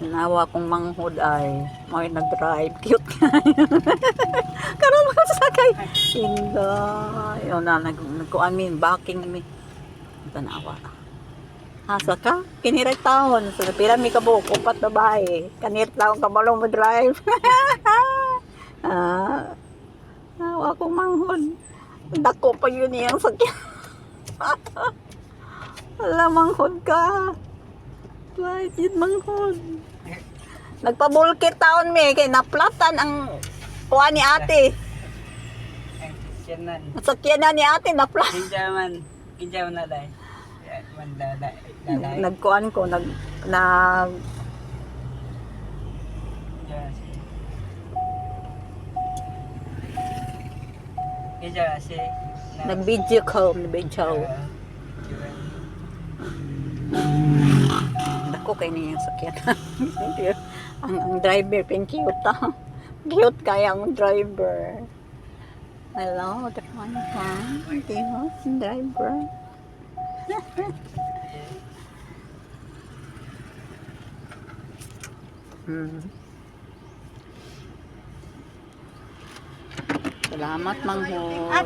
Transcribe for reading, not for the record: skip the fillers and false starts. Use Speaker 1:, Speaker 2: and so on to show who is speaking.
Speaker 1: Nawa kong manghod ay may nag-drive. Cute nga. Karoon mo sakay. Inday. Yun na, nagkuamin, backing me. Tanawa. Asa ka? Kinirat taon. So, pila mi kabuok, upat babae. Kanirat taon ka balong mo drive. Nawa kong manghod. Dako pa yun yung sakyan. Wala, manghod ka. Right, yun manghod. Nagpabulkit taon mi kay naplatan ang kuha ni ate. Sakyan na ni ate naplat.
Speaker 2: Kinjaman na dai.
Speaker 1: Nagkuan ko nag nag-video call, Dako kay niya sakyan. ang driver pin cute ta. Cute kaya ang driver. Hello, tekan ha. Tingnan ang driver. Salamat, manghod.